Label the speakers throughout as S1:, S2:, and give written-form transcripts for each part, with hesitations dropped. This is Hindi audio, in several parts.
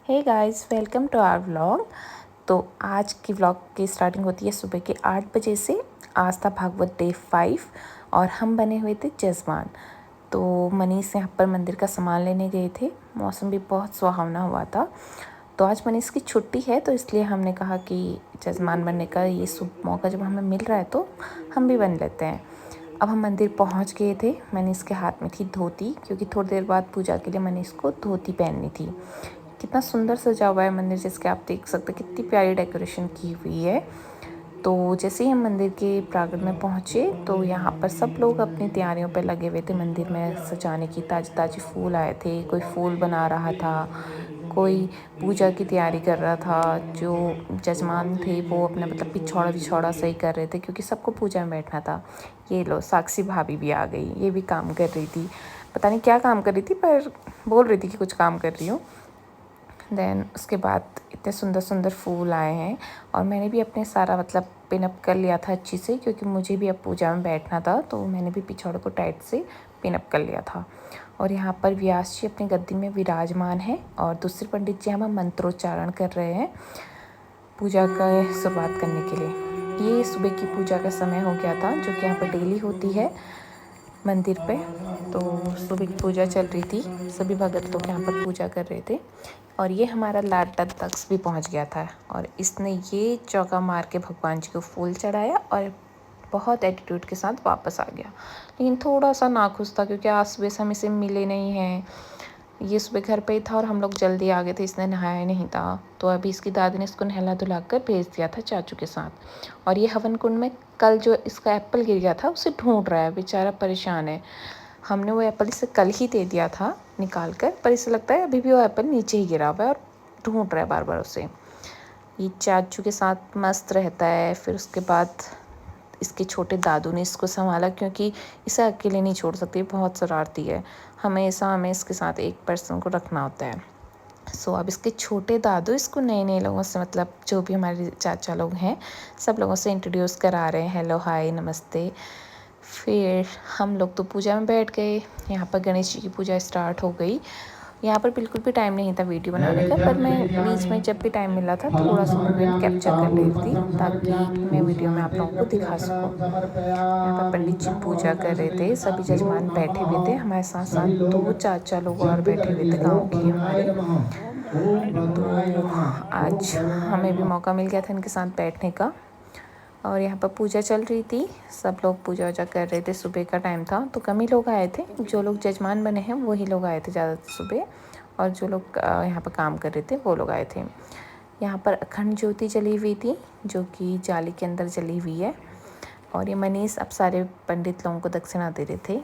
S1: Hey guys, welcome to our vlog. तो आज की व्लॉग की स्टार्टिंग होती है सुबह के 8 बजे से। आज था भागवत डे 5 और हम बने हुए थे जजमान। तो मनीष यहाँ पर मंदिर का सामान लेने गए थे। मौसम भी बहुत सुहावना हुआ था। तो आज मनीष की छुट्टी है, तो इसलिए हमने कहा कि जजमान बनने का ये शुभ मौका जब हमें मिल रहा है तो हम भी बन लेते हैं। अब हम मंदिर पहुँच गए थे। मनीष के हाथ में थी धोती, क्योंकि थोड़ी देर बाद पूजा के लिए मनीष को धोती पहननी थी। कितना सुंदर सजा हुआ है मंदिर, जैसे आप देख सकते हैं कितनी प्यारी डेकोरेशन की हुई है। तो जैसे ही हम मंदिर के प्रांगण में पहुँचे तो यहाँ पर सब लोग अपनी तैयारियों पर लगे हुए थे मंदिर में सजाने की। ताज़े ताज़े फूल आए थे, कोई फूल बना रहा था, कोई पूजा की तैयारी कर रहा था। जो जजमान थे वो अपना पिछौड़ा सही कर रहे थे, क्योंकि सबको पूजा में बैठना था। ये लो, साक्षी भाभी भी आ गई, ये भी काम कर रही थी। पता नहीं क्या काम कर रही थी, पर बोल रही थी कि कुछ काम कर रही हूँ। देन उसके बाद इतने सुंदर सुंदर फूल आए हैं और मैंने भी अपने सारा पिनअप कर लिया था अच्छी से, क्योंकि मुझे भी अब पूजा में बैठना था। तो मैंने भी पिछौड़े को टाइट से पिनअप कर लिया था। और यहाँ पर व्यास जी अपनी गद्दी में विराजमान है और दूसरे पंडित जी हमें मंत्रोच्चारण कर रहे हैं पूजा का शुरुआत करने के लिए। ये सुबह की पूजा का समय हो गया था, जो कि यहाँ पर डेली होती है मंदिर पे। तो सुबह की पूजा चल रही थी, सभी भगत लोग यहाँ पर पूजा कर रहे थे। और ये हमारा लाडला दक्ष भी पहुँच गया था और इसने ये चौका मार के भगवान जी को फूल चढ़ाया और बहुत एटीट्यूड के साथ वापस आ गया। लेकिन थोड़ा सा नाखुश था, क्योंकि आज सुबह से हम इसे मिले नहीं हैं। ये सुबह घर पे ही था और हम लोग जल्दी आ गए थे, इसने नहाया नहीं था। तो अभी इसकी दादी ने इसको नहला धुला कर भेज दिया था चाचू के साथ। और ये हवन कुंड में कल जो इसका एप्पल गिर गया था उसे ढूंढ रहा है, बेचारा परेशान है। हमने वो एप्पल इसे कल ही दे दिया था निकाल कर, पर इसे लगता है अभी भी वो एप्पल नीचे ही गिरा हुआ है और ढूंढ रहा है बार बार उसे। ये चाचू के साथ मस्त रहता है। फिर उसके बाद इसके छोटे दादू ने इसको संभाला, क्योंकि इसे अकेले नहीं छोड़ सकती, बहुत शरारती है। हमेशा हमें इसके साथ एक पर्सन को रखना होता है। सो अब इसके छोटे दादू इसको नए नए लोगों से, जो भी हमारे चाचा लोग हैं, सब लोगों से इंट्रोड्यूस करा रहे हैं, हेलो हाय नमस्ते। फिर हम लोग तो पूजा में बैठ गए। यहाँ पर गणेश जी की पूजा स्टार्ट हो गई। यहाँ पर बिल्कुल भी टाइम नहीं था वीडियो बनाने का, पर मैं बीच में जब भी टाइम मिला था थोड़ा सा मोमेंट कैप्चर कर रही थी, ताकि मैं वीडियो में आप लोगों को दिखा सकूँ। यहाँ पर पंडित जी पूजा कर रहे थे, सभी जजमान बैठे हुए थे, हमारे साथ साथ 2 चाचा लोग और बैठे हुए थे गाँव के हमारे। तो आज हमें भी मौका मिल गया था इनके साथ बैठने का। और यहाँ पर पूजा चल रही थी, सब लोग पूजा वूजा कर रहे थे। सुबह का टाइम था तो कम ही लोग आए थे, जो लोग जजमान बने हैं वही लोग आए थे ज़्यादा सुबह, और जो लोग यहाँ पर काम कर रहे थे वो लोग आए थे। यहाँ पर अखंड ज्योति जली हुई थी, जो कि जाली के अंदर जली हुई है। और ये मनीष अब सारे पंडित लोगों को दक्षिणा दे रहे थे।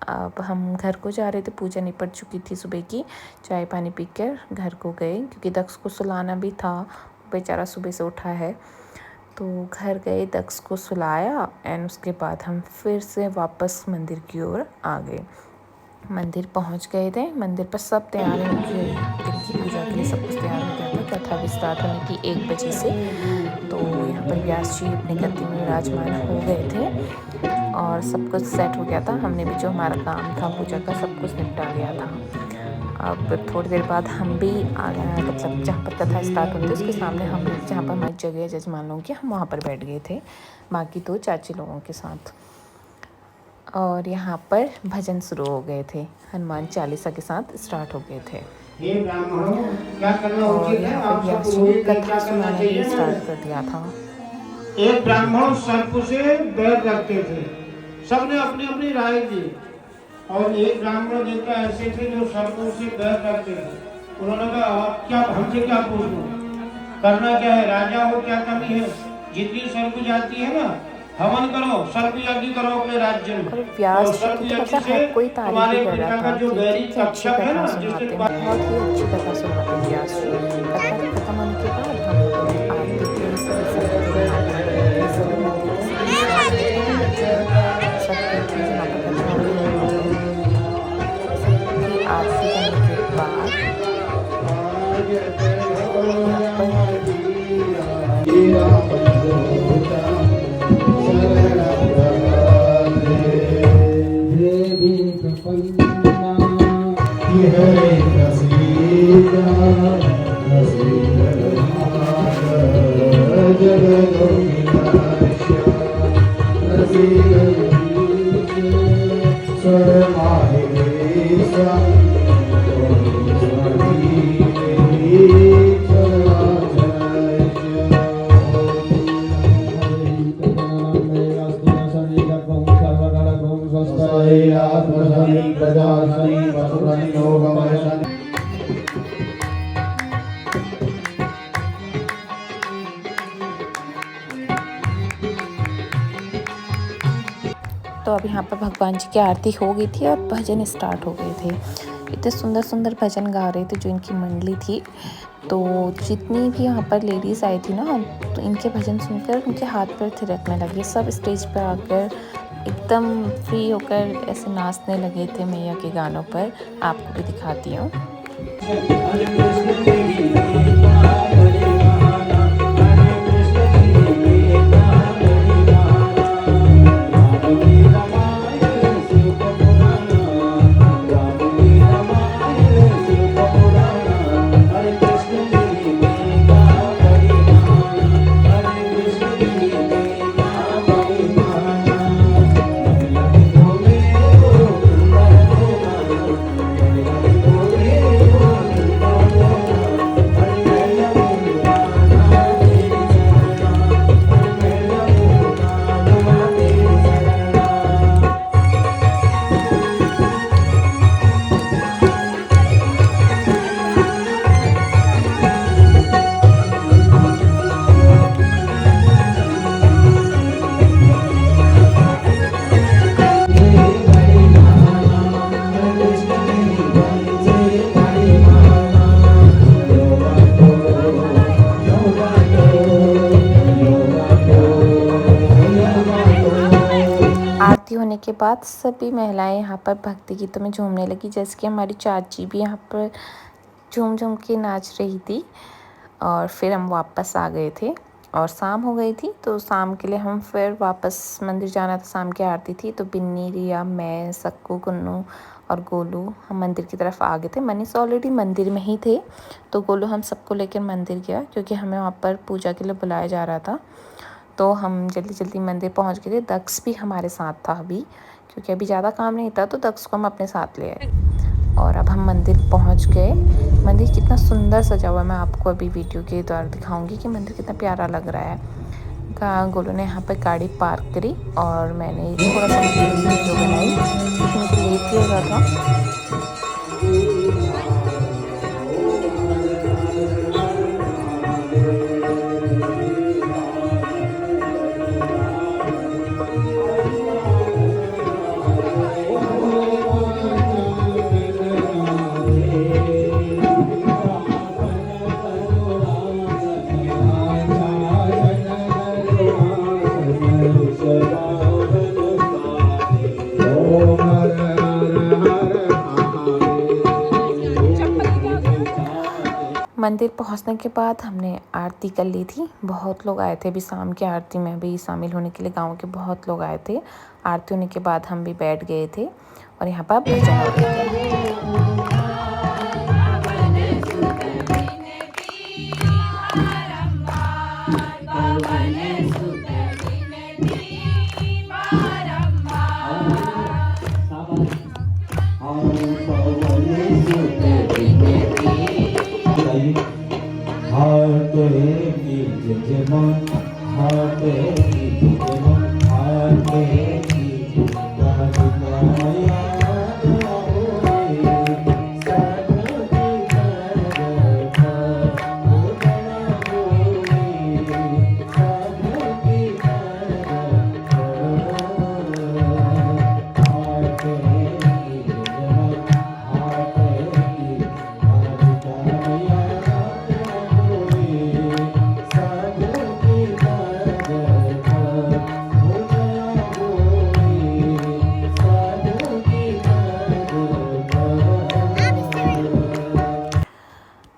S1: अब हम घर को जा रहे थे, पूजा निपट चुकी थी सुबह की। चाय पानी पी कर घर को गए, क्योंकि दक्ष को सुलाना भी था, बेचारा सुबह से उठा है। तो घर गए, दक्ष को सुलाया एंड उसके बाद हम फिर से वापस मंदिर की ओर आ गए। मंदिर पहुंच गए थे। मंदिर पर सब तैयार हो गए, दिन की पूजा के लिए सब कुछ तैयार हो गया था। कथा भी स्टार्ट होने की 1 बजे से। तो यहाँ पर व्यास जी अपनी गद्दी में विराजमान हो गए थे और सब कुछ सेट हो गया था। हमने भी जो हमारा काम था पूजा का सब कुछ निपटा लिया था। अब थोड़ी देर बाद हम भी आ गए, जहाँ पर कथा स्टार्ट होती है उसके सामने हम लोग, जहाँ पर हमारी जगह है जजमान लोगों की, हम वहाँ पर बैठ गए थे बाकी 2 चाची लोगों के साथ। और यहाँ पर भजन शुरू हो गए थे, हनुमान चालीसा के साथ स्टार्ट हो गए थे। और यहाँ पर व्यास जी ने कथा सुनाना भी स्टार्ट कर दिया था।
S2: एक ब्राह्मण सर्प से बैर रखते थे, सबने अपनी अपनी राय दी, और एक ब्राह्मण जिनका ऐसे थे जो सर्पों से बैर रखते थे। उन्होंने कहा आप क्या, हमसे क्या पूछो, करना क्या है, राजा हो, क्या कमी है, जितनी सर्प जाती है ना, हवन करो, सर्प यज्ञ करो अपने राज्य में।
S1: व्यास जी की तो हर कोई तारीफ कर रहा था कि कितनी अच्छी कथा सुनाते हैं, बहुत ही अच्छी कथा सुनाते हैं व्यास जी। कथा खत्म होने के बाद हम लोगों ने आरती की, सबकी चीज़ यहाँ पर कथा हो रही है। सबकी आरती करने के बाद
S3: हरे
S1: तो अब यहाँ पर भगवान जी की आरती हो गई थी और भजन स्टार्ट हो गए थे। इतने सुंदर सुंदर भजन गा रहे थे जो इनकी मंडली थी। तो जितनी भी यहाँ पर लेडीज़ आई थी ना, तो इनके भजन सुनकर उनके हाथ पैर थिरकने लगे। सब स्टेज पर आकर एकदम फ्री होकर ऐसे नाचने लगे थे मैया के गानों पर। आपको भी दिखाती हूँ। आरती होने के बाद सभी महिलाएं यहाँ पर भक्ति गीतों में झूमने लगी। जैसे कि हमारी चाची भी यहाँ पर झूम झूम के नाच रही थी। और फिर हम वापस आ गए थे और शाम हो गई थी, तो शाम के लिए हम फिर वापस मंदिर जाना था। शाम की आरती थी, तो बिन्नी, रिया, मैं, सक्कू, गुन्नू और गोलू हम मंदिर की तरफ आ गए थे। मनीष ऑलरेडी मंदिर में ही थे, तो गोलू हम सबको लेकर मंदिर गया क्योंकि हमें वहाँ पर पूजा के लिए बुलाया जा रहा था। तो हम जल्दी जल्दी मंदिर पहुंच गए थे। दक्ष भी हमारे साथ था अभी, क्योंकि अभी ज़्यादा काम नहीं था, तो दक्ष को हम अपने साथ ले आए। और अब हम मंदिर पहुंच गए। मंदिर कितना सुंदर सजा हुआ है, मैं आपको अभी वीडियो के द्वारा दिखाऊंगी कि मंदिर कितना प्यारा लग रहा है। गोलू ने यहाँ पर गाड़ी पार्क करी और मैंने थोड़ा सा वीडियो बनाई क्योंकि मुझे लेट भी हो रहा था। मंदिर पहुंचने के बाद हमने आरती कर ली थी। बहुत लोग आए थे अभी शाम की आरती में भी शामिल होने के लिए, गांव के बहुत लोग आए थे। आरती होने के बाद हम भी बैठ गए थे और यहाँ पर भजन हो रहे थे।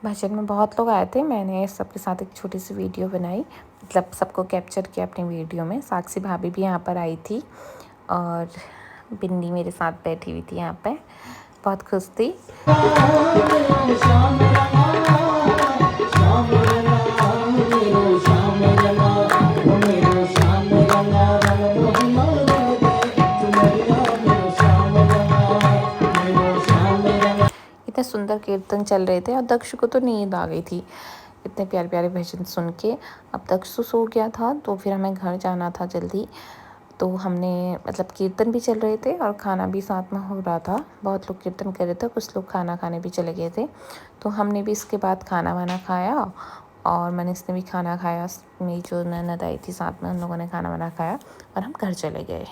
S1: भजन में बहुत लोग आए थे। मैंने सबके साथ एक छोटी सी वीडियो बनाई, मतलब सबको कैप्चर किया अपनी वीडियो में। साक्षी भाभी भी यहाँ पर आई थी और बिन्नी मेरे साथ बैठी हुई थी यहाँ पे, बहुत खुश थी। इतने सुंदर कीर्तन चल रहे थे और दक्ष को तो नींद आ गई थी इतने प्यारे प्यारे भजन सुन के। अब दक्ष तो सो गया था, तो फिर हमें घर जाना था जल्दी। तो हमने मतलब कीर्तन भी चल रहे थे और खाना भी साथ में हो रहा था। बहुत लोग कीर्तन कर रहे थे, कुछ लोग खाना खाने भी चले गए थे। तो हमने भी इसके बाद खाना वाना खाया और मनीष ने भी खाना खाया। मेरी जो ननद आई थी साथ में, उन लोगों ने खाना वाना खाया और हम घर चले गए।